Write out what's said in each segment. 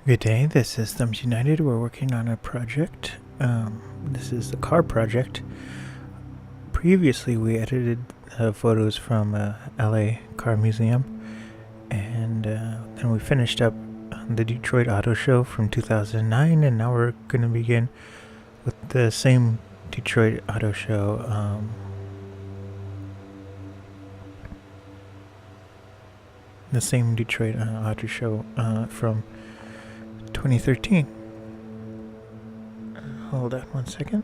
Good day, this is Thumbs United. We're working on a project. This is the car project. Previously, we edited photos from LA Car Museum, and then we finished up the Detroit Auto Show from 2009, and now we're going to begin with the same Detroit Auto Show. The same Detroit Auto Show from 2013. Hold on 1 second.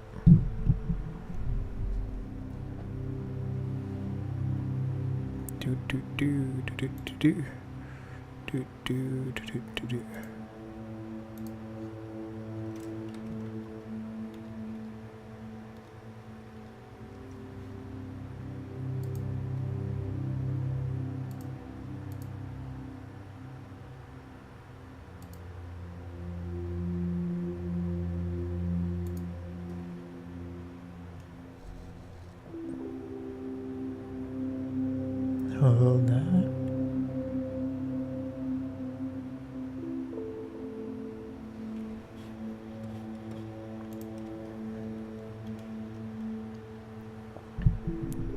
Hold on.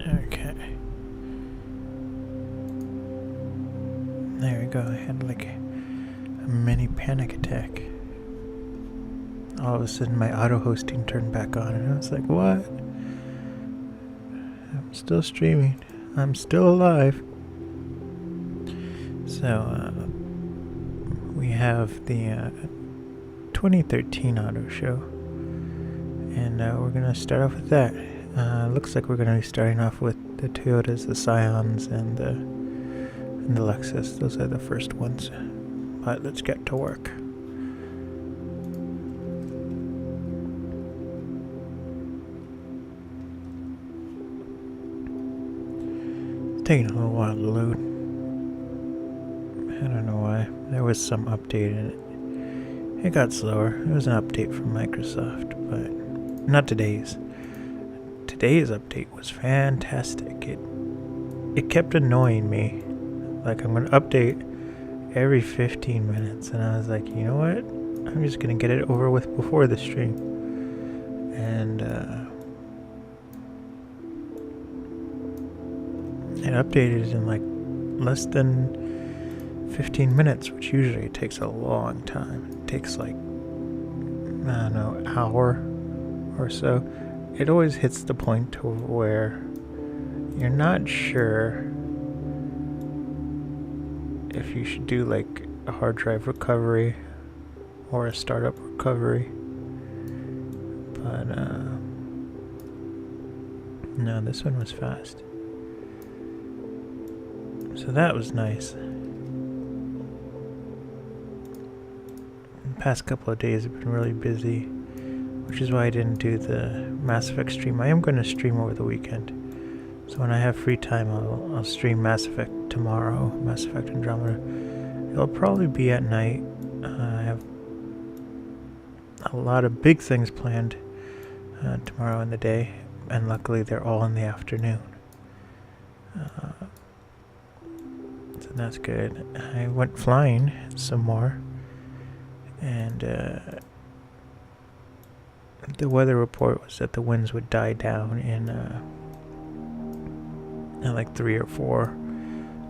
Okay. There we go. I had like a mini panic attack. All of a sudden my auto hosting turned back on and I was like, what? I'm still streaming. I'm still alive. So, we have the 2013 auto show, and we're gonna start off with that. Looks like we're gonna be starting off with the Toyotas, the Scions, and the Lexus. Those are the first ones. But let's get to work. Taking a little while to load. I don't know why. There was some update in it. It got slower. It was an update from Microsoft, but not today's. Today's update was fantastic. It kept annoying me. Like, I'm gonna update every 15 minutes, and I was like, you know what? I'm just gonna get it over with before the stream. And it updated in like less than 15 minutes, which usually takes a long time. It takes like, I don't know, an hour or so. It always hits the point to where you're not sure if you should do like a hard drive recovery or a startup recovery. But no, this one was fast. So that was nice. The past couple of days have been really busy, which is why I didn't do the Mass Effect stream. I am going to stream over the weekend. So when I have free time, I'll stream Mass Effect tomorrow, Mass Effect Andromeda. It'll probably be at night. I have a lot of big things planned tomorrow in the day, and luckily they're all in the afternoon. So that's good. I went flying some more, and the weather report was that the winds would die down in like 3 or 4.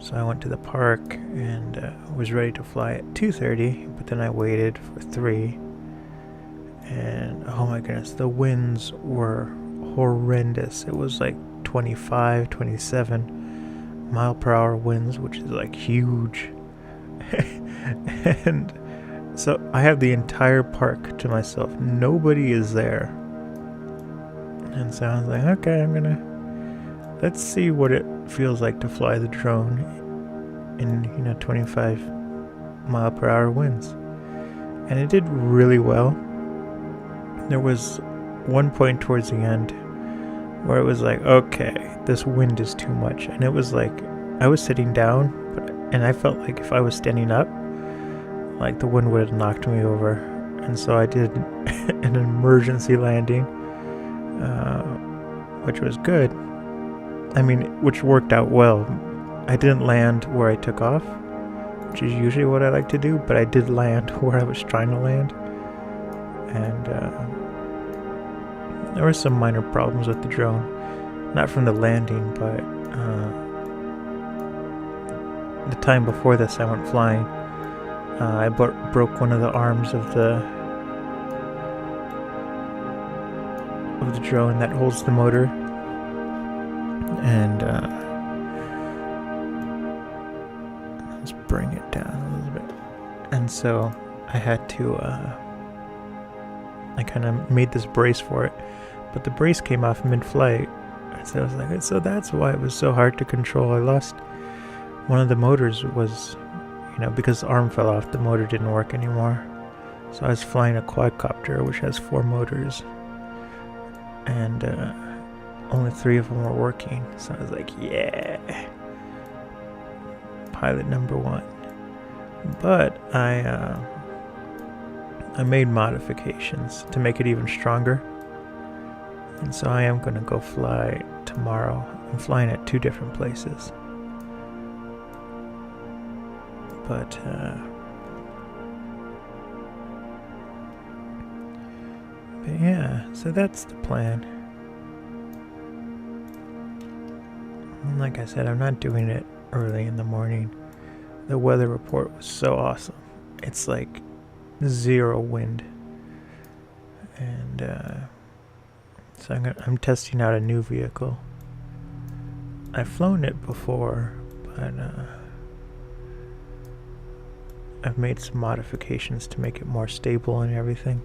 So I went to the park and was ready to fly at 2:30, but then I waited for 3. And oh my goodness, the winds were horrendous. It was like 25, 27 mile per hour winds, which is like huge. And so I have the entire park to myself. Nobody is there. And so I was like, okay, let's see what it feels like to fly the drone in, 25 mile per hour winds. And it did really well. There was one point towards the end where it was like, okay, this wind is too much. And it was like, I was sitting down, and I felt like if I was standing up, like the wind would have knocked me over. And so I did an emergency landing, which was good. I mean, which worked out well. I didn't land where I took off. which is usually what I like to do, but I did land where I was trying to land. And there were some minor problems with the drone. Not from the landing, but the time before this I went flying. I broke one of the arms of the drone that holds the motor. And let's bring it down a little bit. And so I had to, I kind of made this brace for it, but the brace came off mid-flight. So I was like, so that's why it was so hard to control. I lost one of the motors was, because the arm fell off, the motor didn't work anymore. So I was flying a quadcopter, which has 4 motors, and only 3 of them were working. So I was like, yeah, pilot number 1. But I made modifications to make it even stronger. And so I am going to go fly tomorrow. I'm flying at 2 different places. But yeah, so that's the plan. And like I said, I'm not doing it early in the morning. The weather report was so awesome. It's like 0 wind. And so I'm testing out a new vehicle. I've flown it before, but I've made some modifications to make it more stable and everything.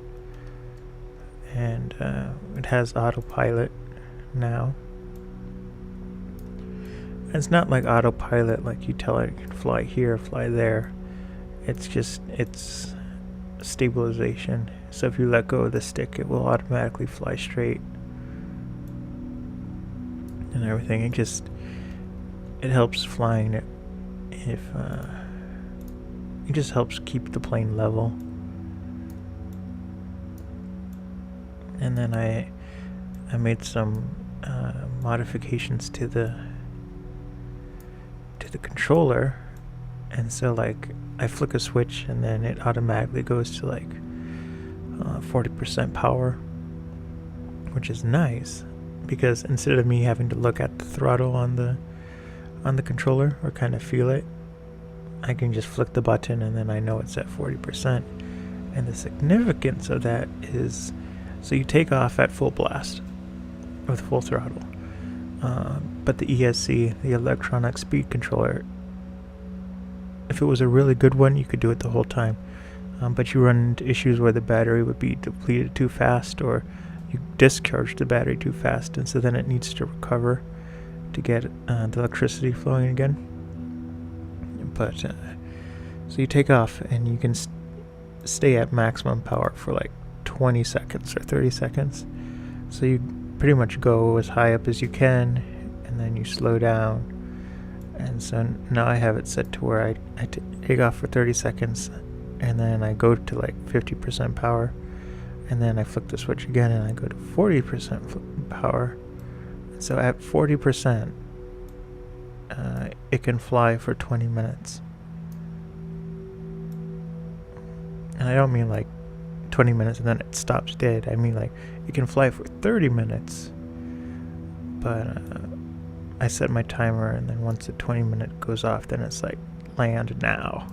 And it has autopilot now. And it's not like autopilot like you tell it can fly here, fly there. It's just, it's stabilization. So if you let go of the stick, it will automatically fly straight. And everything. It helps flying it if it just helps keep the plane level. And then I made some modifications to the controller, and so like I flick a switch and then it automatically goes to like 40% power, which is nice. Because instead of me having to look at the throttle on the controller or kind of feel it, I can just flick the button and then I know it's at 40%. And the significance of that is, so you take off at full blast with full throttle, but the ESC, the electronic speed controller, if it was a really good one, you could do it the whole time. But you run into issues where the battery would be depleted too fast, or you discharge the battery too fast, and so then it needs to recover to get the electricity flowing again. But so you take off and you can stay at maximum power for like 20 seconds or 30 seconds. So you pretty much go as high up as you can, and then you slow down. And so now I have it set to where I take off for 30 seconds, and then I go to like 50% power. And then I flick the switch again and I go to 40% power. So at 40%, it can fly for 20 minutes. And I don't mean like 20 minutes and then it stops dead. I mean like it can fly for 30 minutes. But I set my timer, and then once the 20-minute goes off, then it's like land now.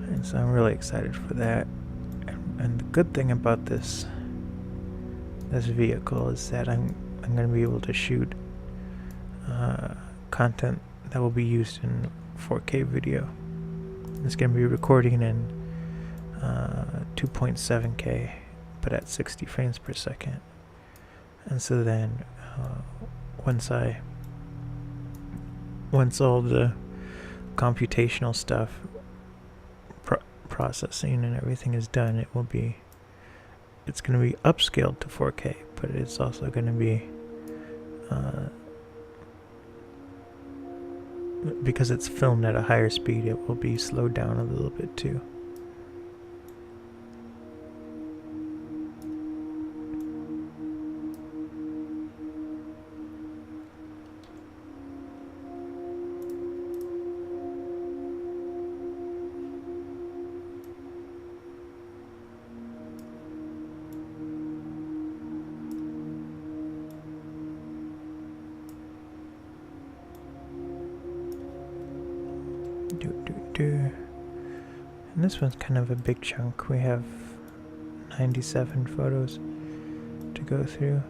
And so I'm really excited for that. And the good thing about this vehicle is that I'm going to be able to shoot content that will be used in 4K video. It's going to be recording in 2.7K, but at 60 frames per second. And so then once all the computational stuff, processing and everything is done, it's going to be upscaled to 4K, but it's also going to be because it's filmed at a higher speed, it will be slowed down a little bit too. And this one's kind of a big chunk. We have 97 photos to go through.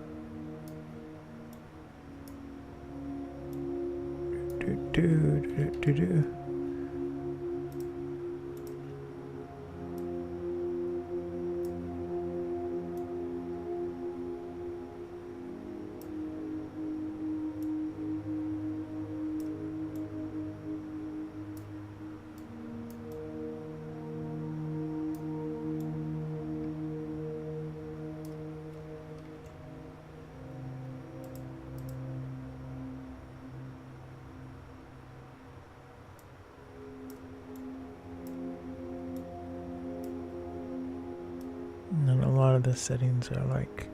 And a lot of the settings are like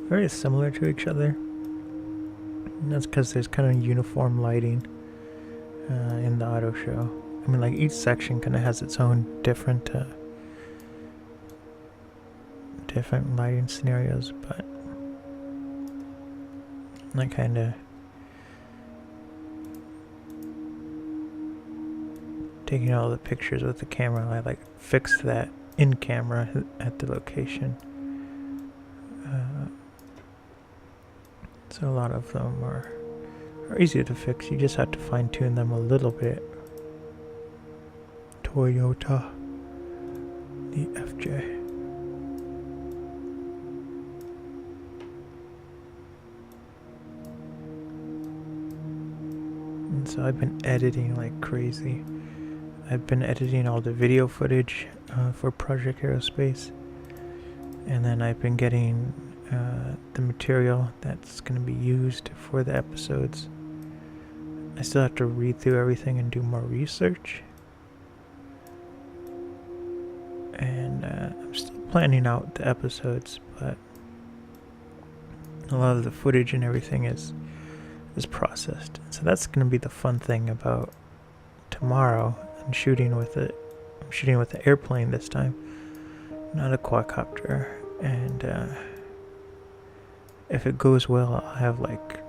very similar to each other. And that's because there's kind of uniform lighting in the auto show. I mean, like each section kind of has its own different lighting scenarios, but I kind of taking all the pictures with the camera. I like fixed that in camera at the location. So a lot of them are easy to fix. You just have to fine tune them a little bit. Toyota, the FJ. And so I've been editing like crazy. I've been editing all the video footage for Project Aerospace, and then I've been getting the material that's going to be used for the episodes. I still have to read through everything and do more research, and I'm still planning out the episodes, but a lot of the footage and everything is processed. So that's going to be the fun thing about tomorrow. I'm shooting with the airplane this time, not a quadcopter, and if it goes well, I'll have like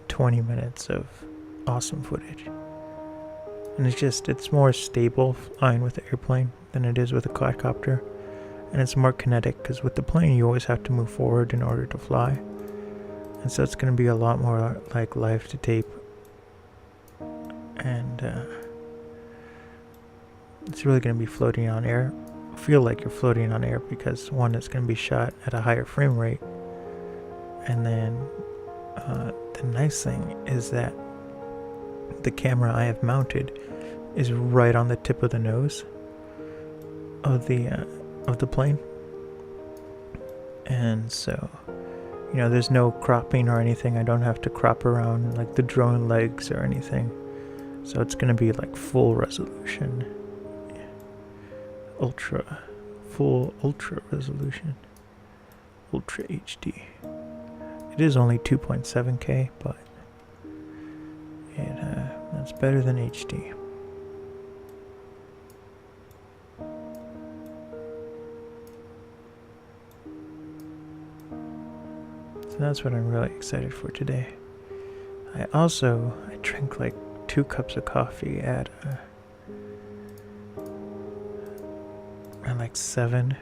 20 minutes of awesome footage. And it's more stable flying with the airplane than it is with a quadcopter, and it's more kinetic because with the plane you always have to move forward in order to fly, and so it's going to be a lot more like live to tape, and it's really going to be floating on air. Feel like you're floating on air because one, it's going to be shot at a higher frame rate, and then the nice thing is that the camera I have mounted is right on the tip of the nose of the plane, and so there's no cropping or anything. I don't have to crop around like the drone legs or anything, so it's going to be like full resolution. Ultra resolution, Ultra HD. It is only 2.7K, but that's better than HD. So that's what I'm really excited for today. I drank like 2 cups of coffee at like 7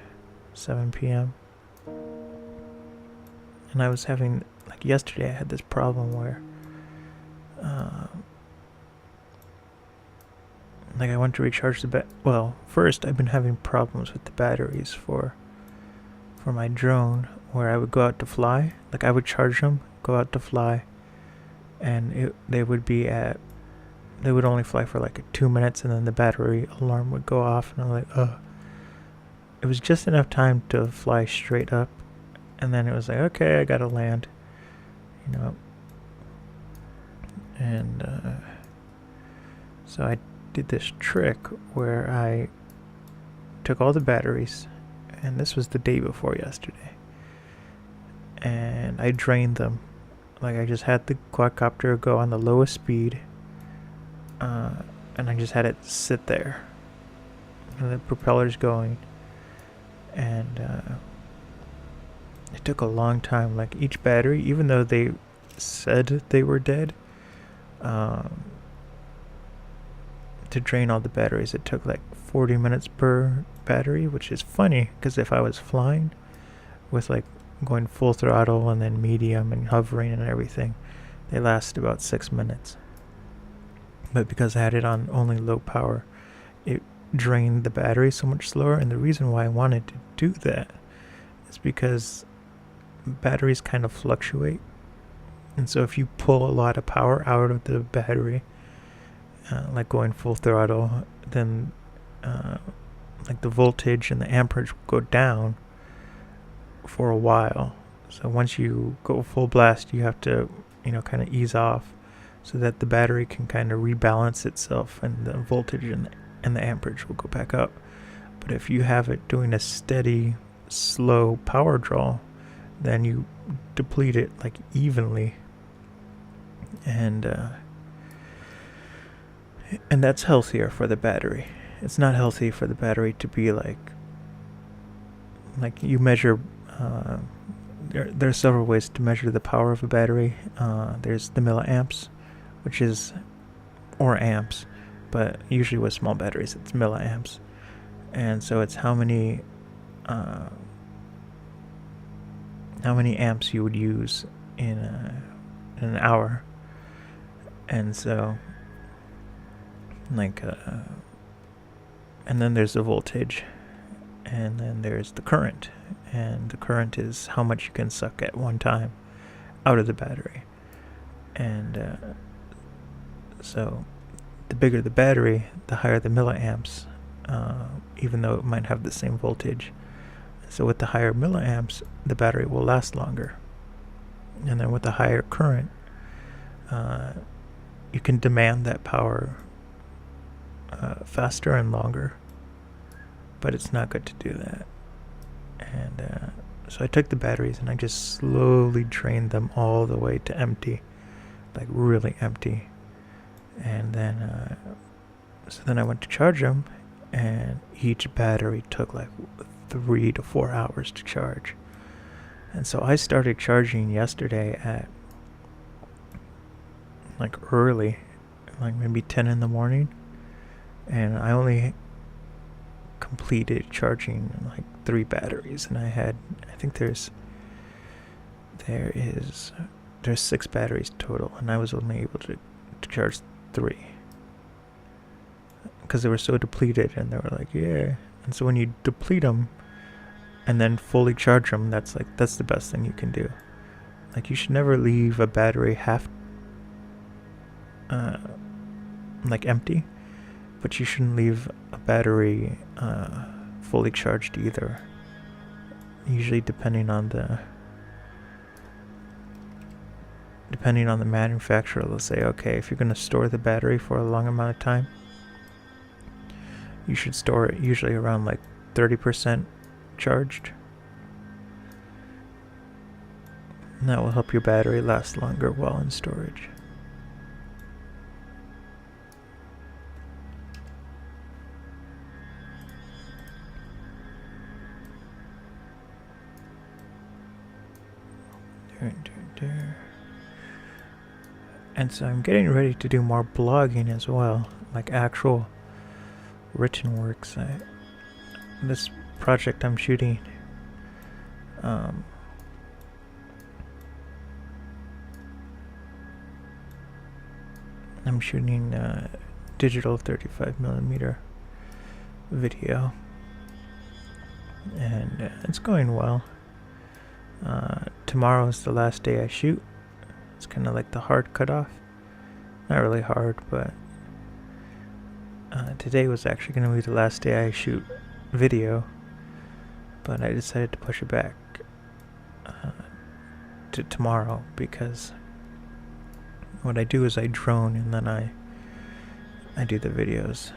p.m. And I was having, like yesterday I had this problem where like I went to recharge first I've been having problems with the batteries for my drone, where I would go out to fly, like I would charge them, go out to fly, and they would only fly for like 2 minutes, and then the battery alarm would go off, and I'm like, it was just enough time to fly straight up, and then it was like, okay, I gotta land, and so I did this trick where I took all the batteries, and this was the day before yesterday, and I drained them. Like I just had the quadcopter go on the lowest speed, and I just had it sit there, and the propeller's going, and it took a long time. Like each battery, even though they said they were dead, to drain all the batteries, it took like 40 minutes per battery, which is funny because if I was flying with like going full throttle and then medium and hovering and everything, they last about 6 minutes. But because I had it on only low power, it drained the battery so much slower. And the reason why I wanted to do that is because batteries kind of fluctuate. And so if you pull a lot of power out of the battery, like going full throttle, then like the voltage and the amperage will go down for a while. So once you go full blast, you have to, kind of ease off so that the battery can kind of rebalance itself and the voltage and the amperage will go back up. But if you have it doing a steady, slow power draw, then you deplete it like evenly. And that's healthier for the battery. It's not healthy for the battery to be like you measure. There are several ways to measure the power of a battery. There's the milliamps, which is, or amps, but usually with small batteries it's milliamps. And so it's how many amps you would use in an hour. And so and then there's the voltage, and then there's the current, and the current is how much you can suck at one time out of the battery. And so the bigger the battery, the higher the milliamps, even though it might have the same voltage. So with the higher milliamps, the battery will last longer. And then with the higher current, you can demand that power faster and longer, but it's not good to do that. And so I took the batteries and I just slowly drained them all the way to empty, like really empty. And then so then I went to charge them, and each battery took like 3 to 4 hours to charge. And so I started charging yesterday at like early, like maybe 10 in the morning, and I only completed charging like 3 batteries, and I think there's 6 batteries total, and I was only able to charge 3 because they were so depleted, and they were like, yeah. And so when you deplete them and then fully charge them, that's the best thing you can do. Like, you should never leave a battery half like empty, but you shouldn't leave a battery fully charged either. Usually depending on the manufacturer, they'll say, okay, if you're going to store the battery for a long amount of time, you should store it usually around like 30% charged. And that will help your battery last longer while in storage. And so I'm getting ready to do more blogging as well, like actual written works. This project I'm shooting, I'm shooting digital 35mm video, and it's going well. Tomorrow is the last day I shoot. It's kind of like the hard cutoff. Not really hard, but today was actually going to be the last day I shoot video, but I decided to push it back to tomorrow, because what I do is I drone and then I do the videos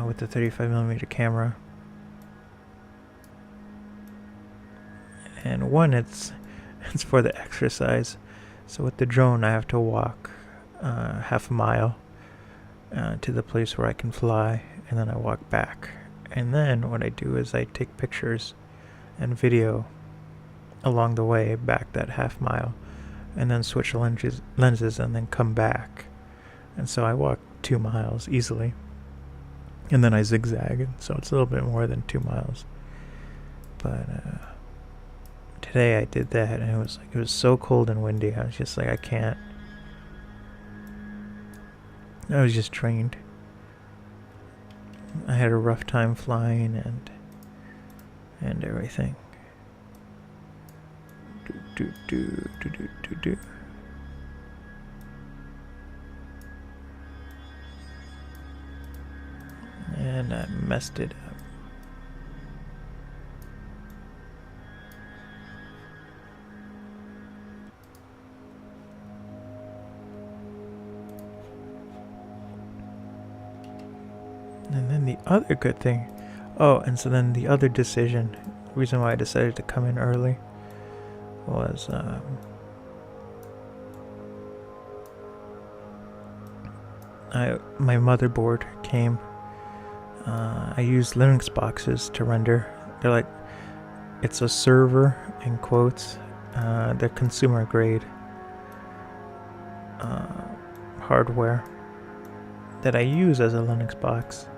with the 35mm camera. And one, it's for the exercise. So with the drone, I have to walk half a mile to the place where I can fly, and then I walk back. And then what I do is I take pictures and video along the way back that half mile, and then switch lenses and then come back. And so I walk 2 miles easily. and then I zigzag, so it's a little bit more than 2 miles. But today I did that, and it was so cold and windy. I was just like, I can't. I was just drained. I had a rough time flying and everything. Do. And I messed it up. And then the other good thing, and so then the other decision, the reason why I decided to come in early was my motherboard came. I use Linux boxes to render. They're like, it's a server in quotes. They're consumer grade hardware that I use as a Linux box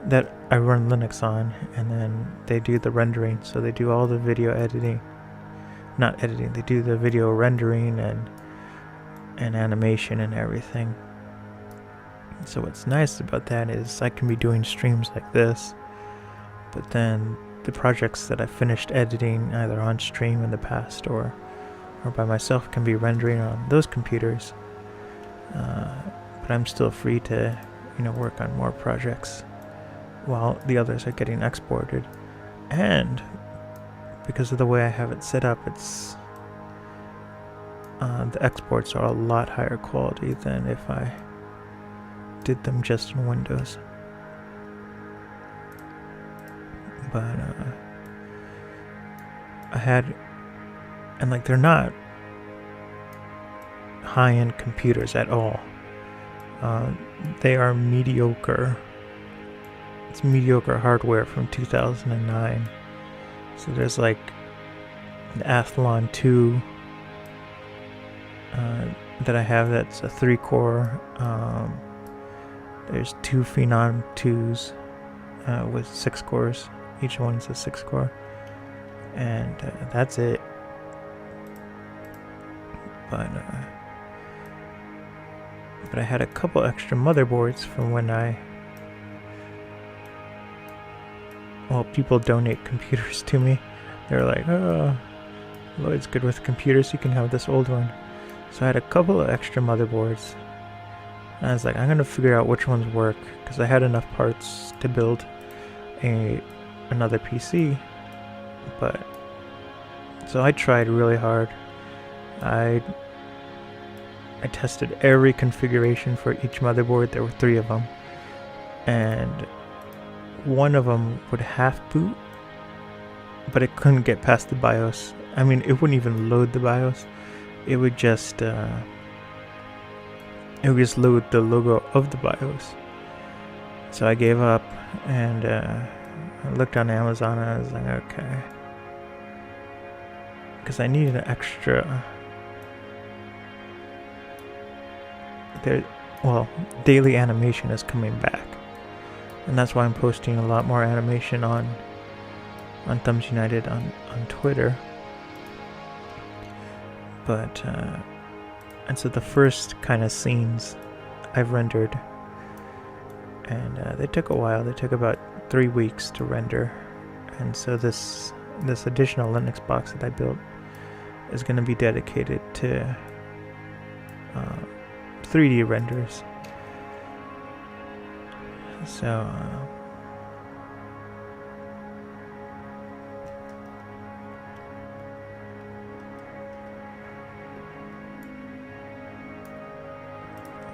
that I run Linux on, and then they do the rendering. So they do all the video editing, not editing, they do the video rendering and animation and everything. So what's nice about that is I can be doing streams like this, but then the projects that I finished editing either on stream in the past or by myself can be rendering on those computers. But I'm still free to, work on more projects while the others are getting exported. And because of the way I have it set up, it's the exports are a lot higher quality than if I did them just in Windows. But I had, and like, they're not high-end computers at all. They are mediocre. It's mediocre hardware from 2009. So there's like the Athlon 2 that I have, that's a 3-core. There's 2 Phenom 2s with 6 cores. Each one's a 6-core. And that's it. But I had a couple extra motherboards from when people donate computers to me. They're like, oh, Lloyd's good with computers, you can have this old one. So I had a couple of extra motherboards. And I was like, I'm going to figure out which ones work, because I had enough parts to build another PC. But so I tried really hard. I tested every configuration for each motherboard. There were 3 of them, and one of them would half boot, but it couldn't get past the BIOS. I mean, it wouldn't even load the BIOS. It would just load the logo of the BIOS. So I gave up, and I looked on Amazon, and I was like, okay, because I needed an extra. Daily animation is coming back, and that's why I'm posting a lot more animation on Thumbs United on Twitter. But and so the first kind of scenes I've rendered, and they took a while. They took about 3 weeks to render, and so this additional Linux box that I built is going to be dedicated to 3D renders. So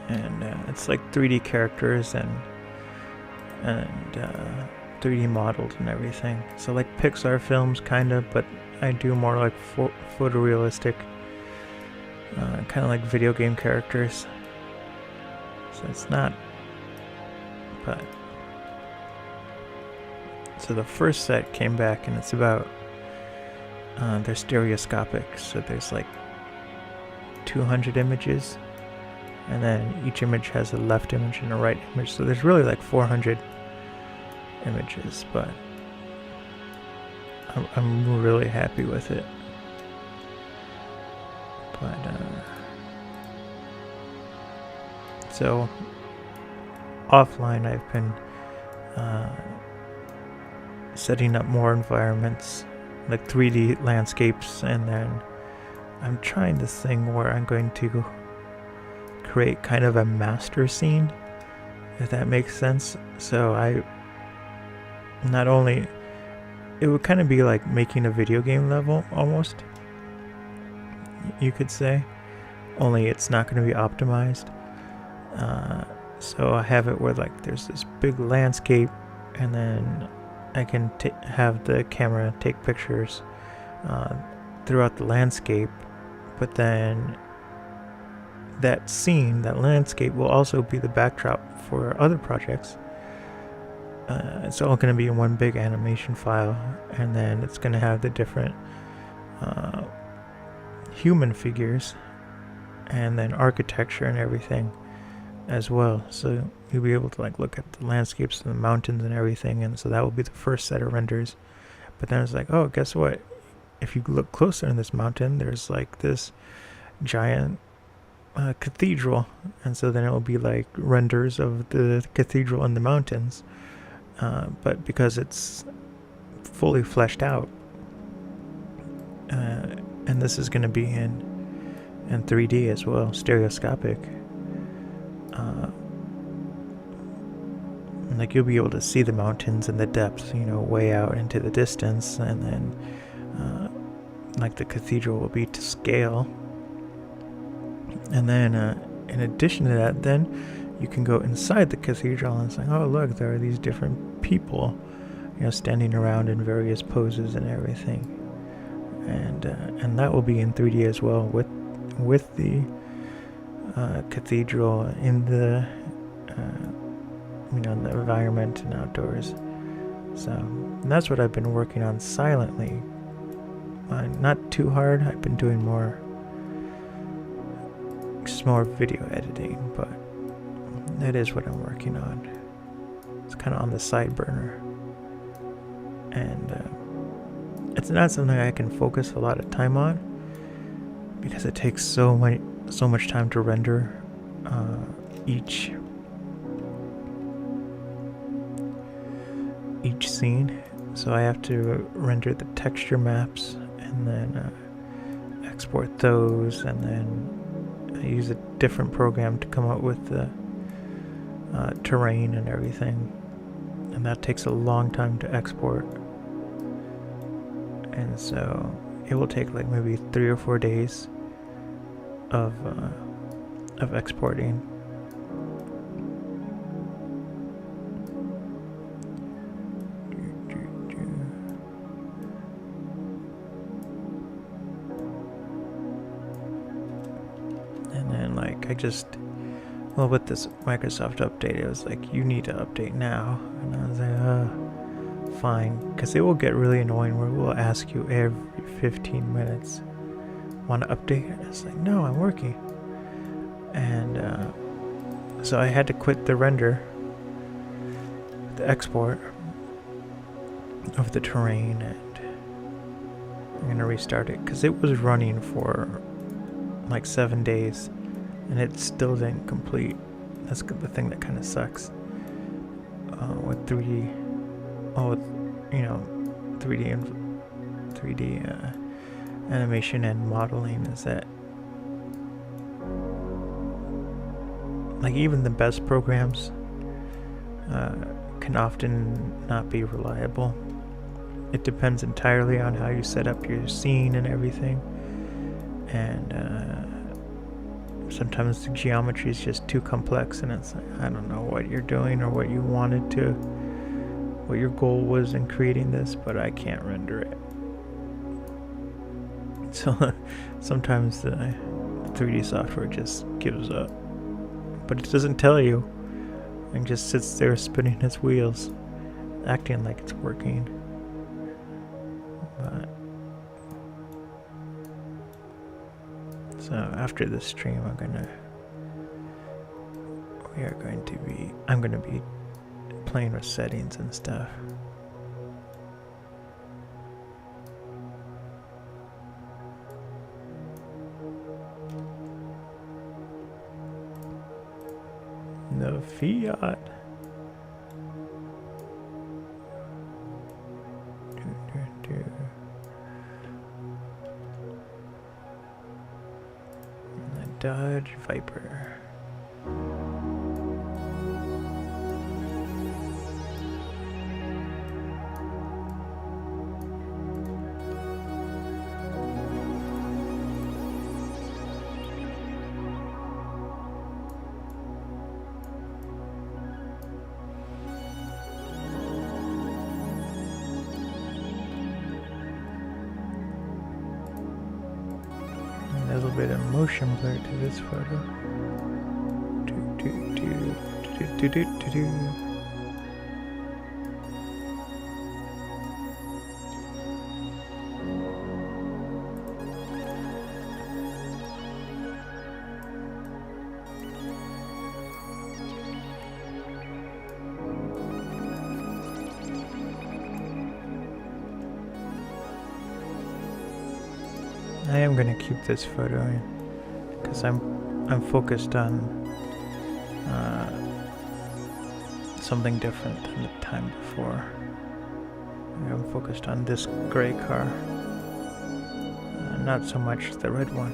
and it's like 3D characters and 3D modeled and everything. So like Pixar films kind of, but I do more like photorealistic, kind of like video game characters. So it's not, but so the first set came back, and it's about they're stereoscopic, so there's like 200 images and then each image has a left image and a right image, so there's really like 400 images, but I'm really happy with it. But so offline I've been setting up more environments like 3D landscapes, and then I'm trying this thing where I'm going to create kind of a master scene, if that makes sense. So I not only, it would kind of be like making a video game level almost, you could say, only it's not going to be optimized. So I have it where like there's this big landscape, and then I can have the camera take pictures throughout the landscape, but then that scene, that landscape, will also be the backdrop for other projects. It's all going to be in one big animation file, and then it's going to have the different human figures and then architecture and everything as well. So you'll be able to like look at the landscapes and the mountains and everything, and so that will be the first set of renders. But then it's like, oh, guess what? If you look closer in this mountain, there's like this giant cathedral, and so then it will be like renders of the cathedral in the mountains. But because it's fully fleshed out, and this is going to be in 3D as well, stereoscopic. Like you'll be able to see the mountains and the depth, way out into the distance, and then like the cathedral will be to scale. And then in addition to that, then you can go inside the cathedral and say, oh look, there are these different people, standing around in various poses and everything. And that will be in 3D as well, with the cathedral in the in the environment and outdoors. So that's what I've been working on silently. Not too hard. I've been doing just more video editing, but that is what I'm working on. It's kind of on the side burner, and it's not something I can focus a lot of time on because it takes so much time to render each scene. So I have to render the texture maps and then export those, and then I use a different program to come up with the terrain and everything, and that takes a long time to export. And so it will take like maybe 3 or 4 days of exporting. And then like with this Microsoft update, it was like, you need to update now, and I was like, fine, because it will get really annoying where we'll ask you every 15 minutes, want to update? And it's like, no, I'm working. And so I had to quit the render, the export of the terrain, and I'm gonna restart it because it was running for like 7 days and it still didn't complete. That's the thing that kind of sucks with 3D. Oh, with 3D and 3D animation and modeling, is that like even the best programs can often not be reliable. It depends entirely on how you set up your scene and everything, and sometimes the geometry is just too complex, and it's like, I don't know what you're doing or what your goal was in creating this, but I can't render it. So sometimes the 3D software just gives up, but it doesn't tell you, and just sits there spinning its wheels, acting like it's working. But so after this stream, I'm gonna I'm going to be playing with settings and stuff. The Fiat. The Dodge Viper. A little bit of motion blur to this photo. I am gonna keep this photo in because I'm focused on something different than the time before. I'm focused on this gray car, not so much the red one.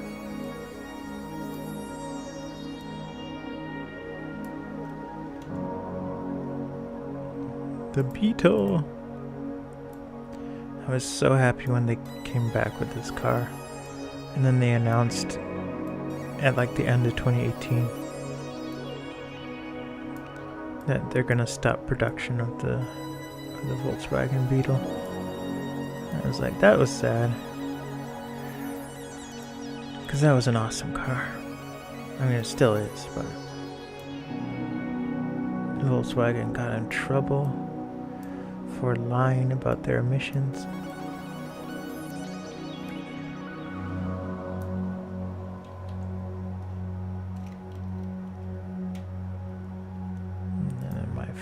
The Beetle. I was so happy when they came back with this car. And then they announced at like the end of 2018 that they're gonna stop production of the Volkswagen Beetle. And I was like, that was sad, because that was an awesome car. I mean, it still is, but Volkswagen got in trouble for lying about their emissions.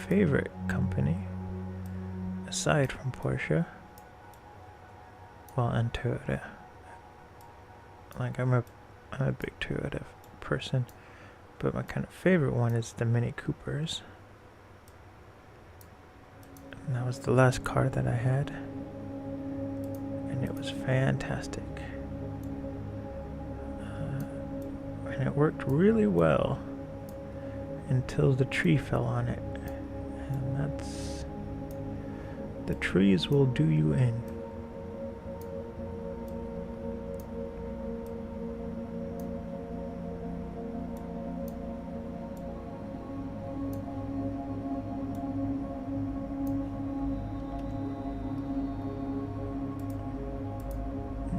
Favorite company aside from Porsche, well, and Toyota. Like I'm a big Toyota person, but my kind of favorite one is the Mini Coopers, and that was the last car that I had, and it was fantastic, and it worked really well until the tree fell on it. And that's... the trees will do you in.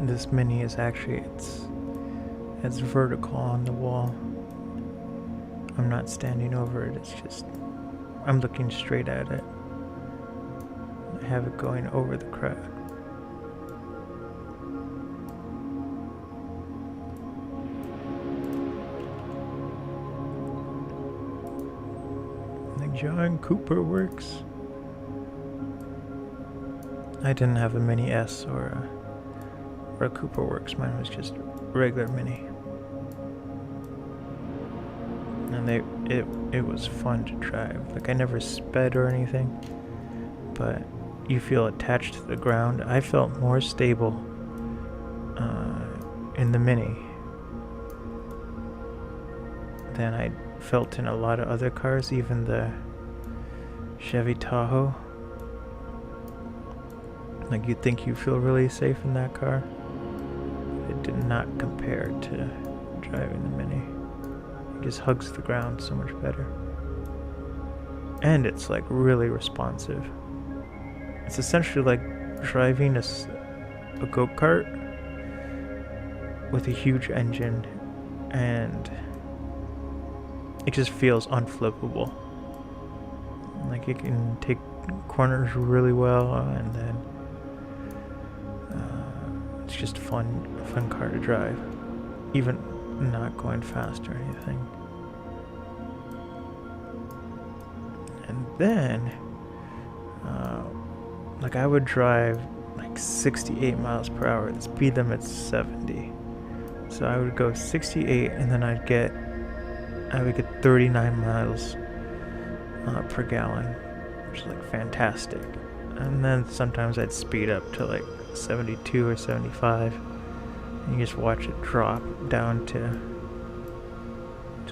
This Mini is actually, it's vertical on the wall. I'm not standing over it, it's just, I'm looking straight at it. I have it going over the crowd. Like John Cooper works. I didn't have a Mini S or a Cooper Works. Mine was just regular Mini. And it was fun to drive. Like, I never sped or anything, but you feel attached to the ground. I felt more stable in the Mini than I felt in a lot of other cars, even the Chevy Tahoe. Like, you'd think you feel really safe in that car. It did not compare to driving the Mini. It just hugs the ground so much better. And it's like really responsive. It's essentially like driving a go-kart with a huge engine, and it just feels unflippable. Like, it can take corners really well, and then it's just a fun car to drive, even not going fast or anything. And then, like I would drive like 68 miles per hour. The speed limit's 70. So I would go 68, and then I would get 39 miles per gallon, which is like fantastic. And then sometimes I'd speed up to like 72 or 75, and you just watch it drop down to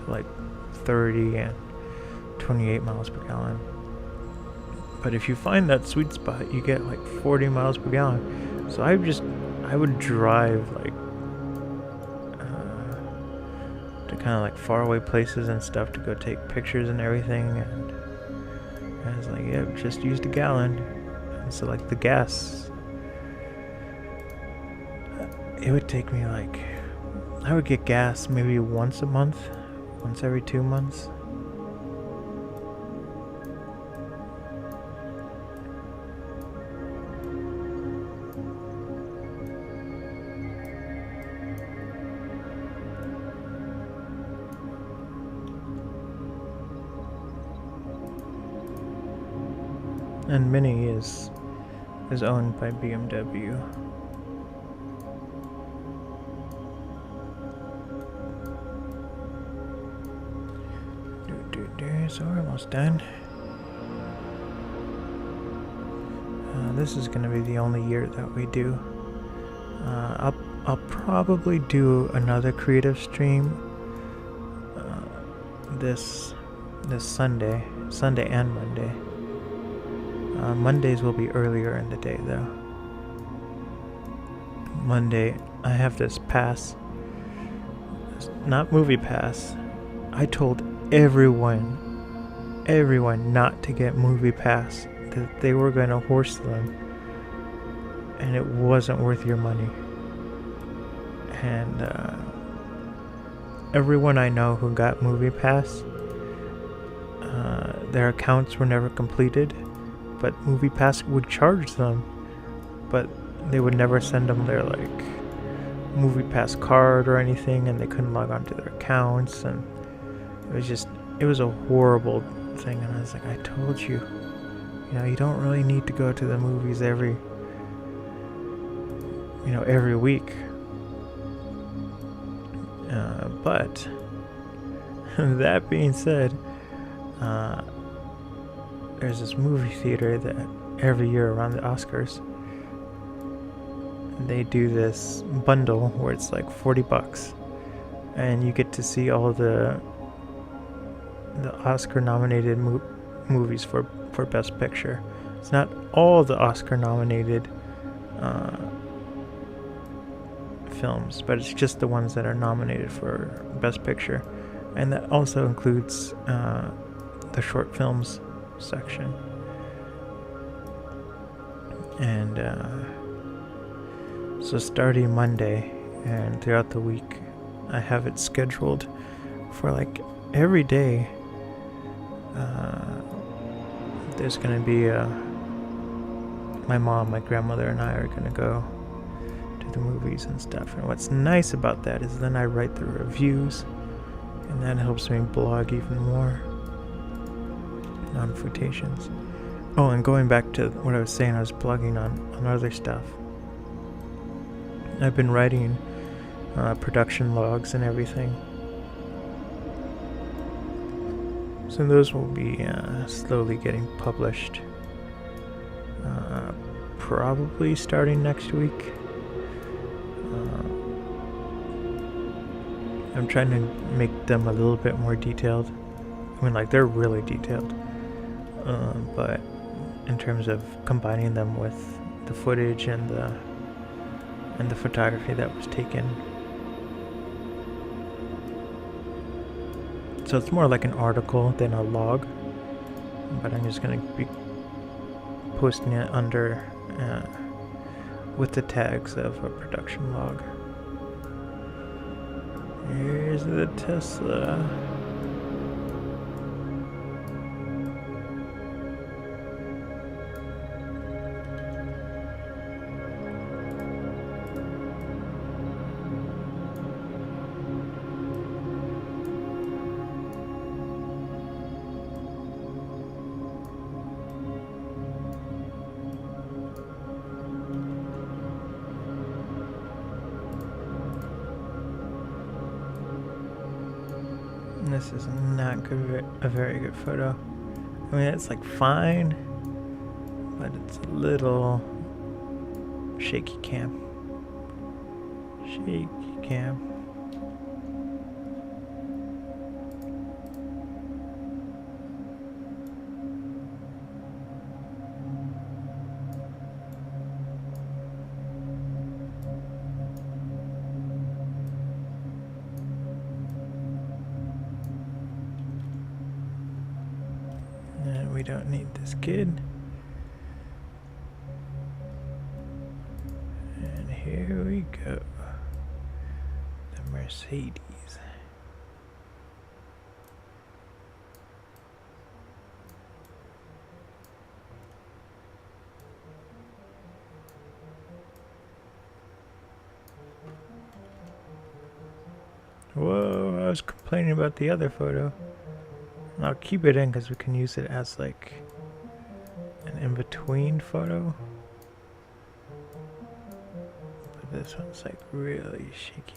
like 30 and 28 miles per gallon. But if you find that sweet spot, you get like 40 miles per gallon. So I would drive like to kind of like faraway places and stuff to go take pictures and everything. And I was like, yeah, just used a gallon. And so like the gas, it would take me like, I would get gas maybe once a month, once every 2 months. And Mini is owned by BMW. So we're almost done. This is gonna be the only year that we do. I'll probably do another creative stream this Sunday and Monday. Mondays will be earlier in the day though. Monday, I have this pass, not movie pass. I told everyone not to get movie pass, that they were going to horse them, and it wasn't worth your money. And everyone I know who got movie pass, their accounts were never completed, but MoviePass would charge them, but they would never send them their like MoviePass card or anything, and they couldn't log on to their accounts, and it was a horrible thing. And I was like, I told you, you don't really need to go to the movies every week. But that being said, there's this movie theater that every year around the Oscars, they do this bundle where it's like $40, and you get to see all the Oscar nominated movies for Best Picture. It's not all the Oscar nominated films, but it's just the ones that are nominated for Best Picture, and that also includes the short films section. And so starting Monday and throughout the week, I have it scheduled for like every day. There's gonna be my mom, my grandmother, and I are gonna go to the movies and stuff. And what's nice about that is then I write the reviews, and that helps me blog even more on Footations. Oh, and going back to what I was saying, I was blogging on other stuff. I've been writing production logs and everything. So those will be slowly getting published. Probably starting next week. I'm trying to make them a little bit more detailed. I mean, like, they're really detailed. But in terms of combining them with the footage and the photography that was taken. So it's more like an article than a log, but I'm just going to be posting it under with the tags of a production log. Here's the Tesla. This is not good, a very good photo. I mean, it's like fine, but it's a little shaky cam. Shaky cam. We don't need this kid. And here we go. The Mercedes. Whoa, I was complaining about the other photo. I'll keep it in because we can use it as like an in-between photo. But this one's like really shaky.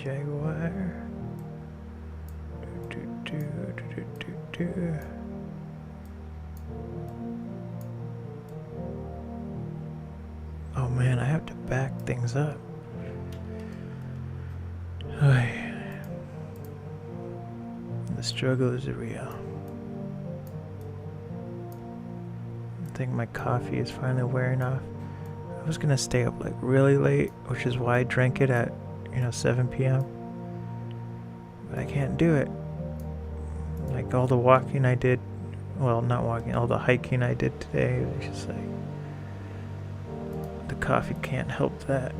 Jaguar. Oh man, I have to back things up. The struggle is real. I think my coffee is finally wearing off. I was gonna stay up like really late, which is why I drank it at 7 p.m. But I can't do it. Like all the walking I did, well, not walking, all the hiking I did today, it's just like the coffee can't help that.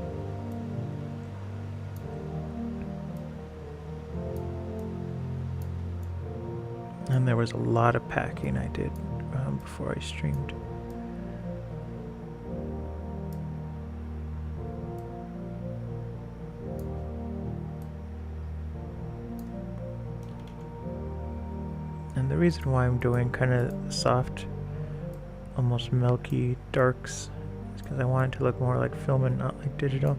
And there was a lot of packing I did before I streamed. And the reason why I'm doing kind of soft, almost milky darks is because I want it to look more like film and not like digital.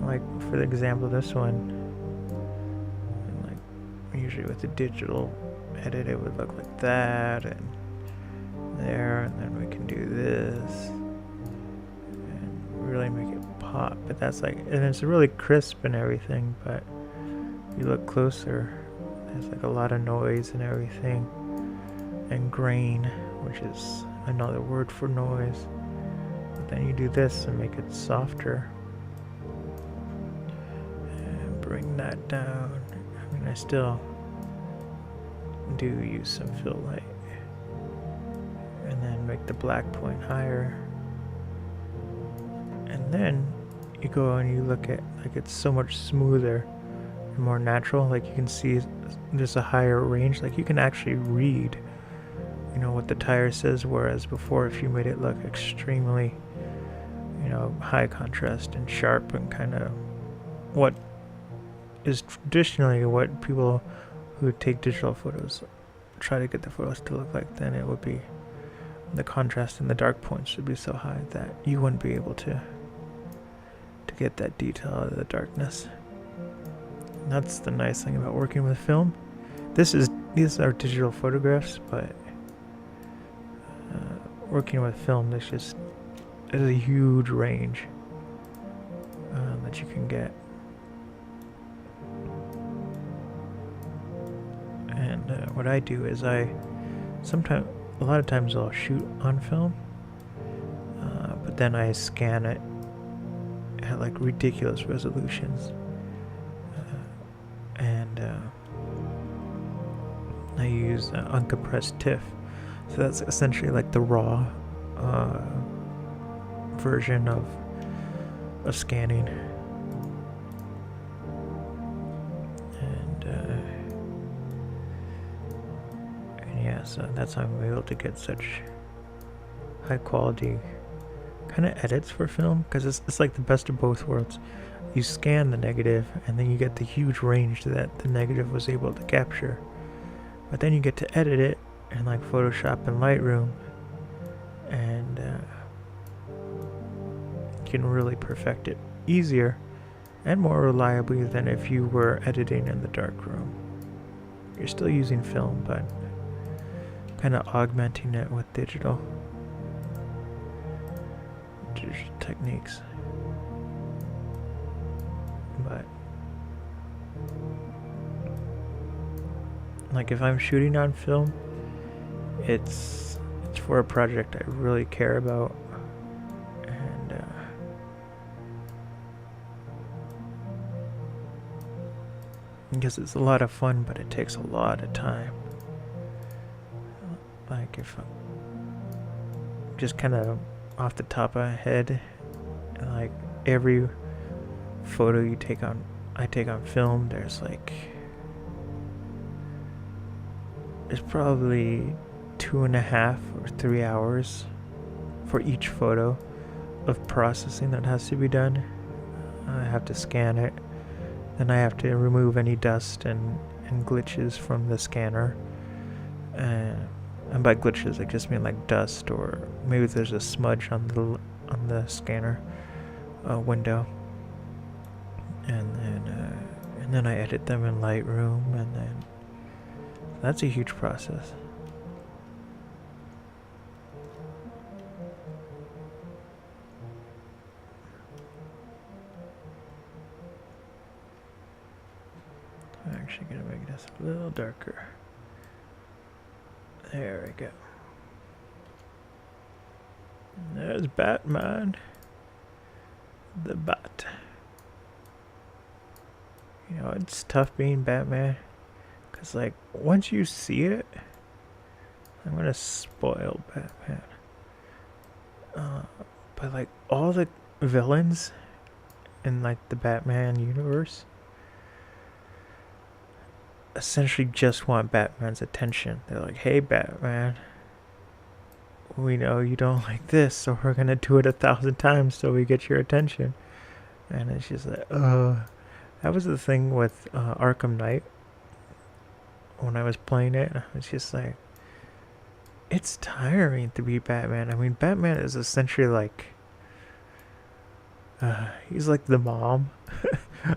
Like for the example, this one, like usually with the digital edit it would look like that and there, and then we can do this and really make it pop. But that's like, and it's really crisp and everything, but if you look closer, there's like a lot of noise and everything, and grain, which is another word for noise. But then you do this and make it softer and bring that down. I mean, I still do use some fill light, and then make the black point higher, and then you go and you look at, like, it's so much smoother and more natural. Like you can see there's a higher range, like you can actually read what the tire says, whereas before if you made it look extremely high contrast and sharp and kind of what is traditionally what people who take digital photos try to get the photos to look like, then it would be the contrast and the dark points would be so high that you wouldn't be able to get that detail out of the darkness. And that's the nice thing about working with film. These are digital photographs, but working with film, there's a huge range that you can get. And what I do is a lot of times I'll shoot on film, but then I scan it at like ridiculous resolutions, and I use uncompressed TIFF. So that's essentially like the raw version of scanning. yeah, so that's how I'm able to get such high quality kind of edits for film, because it's like the best of both worlds. You scan the negative and then you get the huge range that the negative was able to capture, but then you get to edit it in like Photoshop and Lightroom, and you can really perfect it easier and more reliably than if you were editing in the darkroom. You're still using film, but kind of augmenting it with digital techniques. But like if I'm shooting on film, it's for a project I really care about, and because it's a lot of fun, but it takes a lot of time. Like if I'm just kind of off the top of my head, like every photo I take on film, there's probably 2.5 or 3 hours for each photo of processing that has to be done. I have to scan it, then I have to remove any dust and glitches from the scanner, and by glitches I just mean like dust, or maybe there's a smudge on the scanner window, and then I edit them in Lightroom, and then that's a huge process. I'm actually gonna make this a little darker. There we go. There's Batman. The Bat. You know, it's tough being Batman, because like once you see it, I'm gonna spoil Batman, but like all the villains in like the Batman universe essentially just want Batman's attention. They're like, hey Batman, we know you don't like this, so we're gonna do it 1,000 times so we get your attention. And it's just like, that was the thing with Arkham Knight. When I was playing it, it's just like, it's tiring to be Batman. I mean, Batman is essentially like, he's like the mom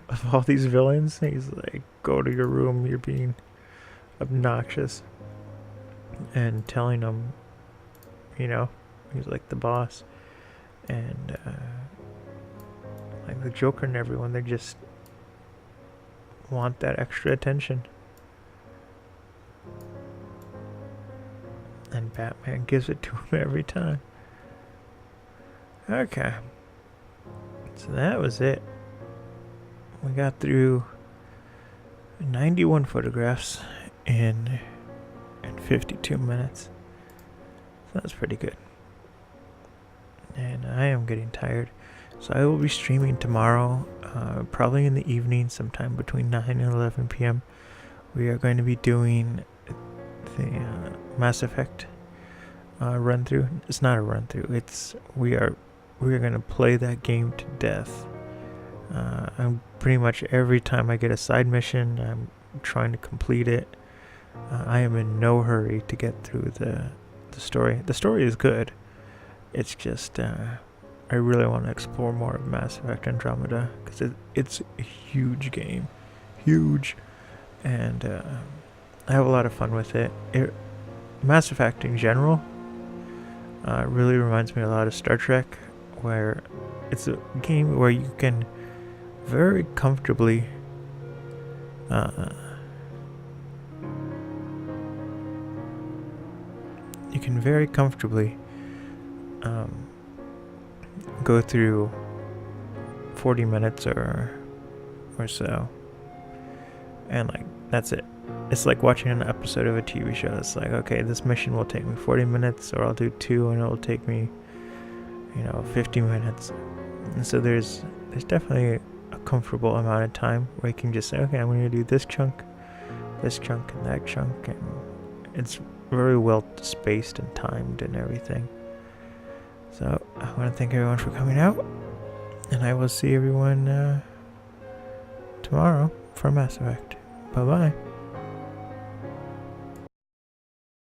of all these villains. He's like, go to your room, you're being obnoxious, and telling them, you know, he's like the boss. And like the Joker and everyone, they just want that extra attention, and Batman gives it to him every time. Okay, so that was it. We got through 91 photographs in 52 minutes. So that's pretty good. And I am getting tired, so I will be streaming tomorrow, probably in the evening, sometime between 9 and 11 p.m. We are going to be doing the Mass Effect run through. It's not a run through. It's we are going to play that game to death. I'm pretty much every time I get a side mission, I'm trying to complete it. I am in no hurry to get through the story. The story is good. It's just I really want to explore more of Mass Effect Andromeda, because it's a huge game, huge, and I have a lot of fun with it. Mass Effect in general really reminds me a lot of Star Trek, where it's a game where you can very comfortably go through 40 minutes or so, and like that's it. It's like watching an episode of a TV show. It's like, okay, this mission will take me 40 minutes, or I'll do 2 and it'll take me, 50 minutes. And so there's definitely a comfortable amount of time where you can just say, okay, I'm going to do this chunk, this chunk and that chunk, and it's very well spaced and timed and everything. So I want to thank everyone for coming out, and I will see everyone tomorrow for Mass Effect. Bye bye.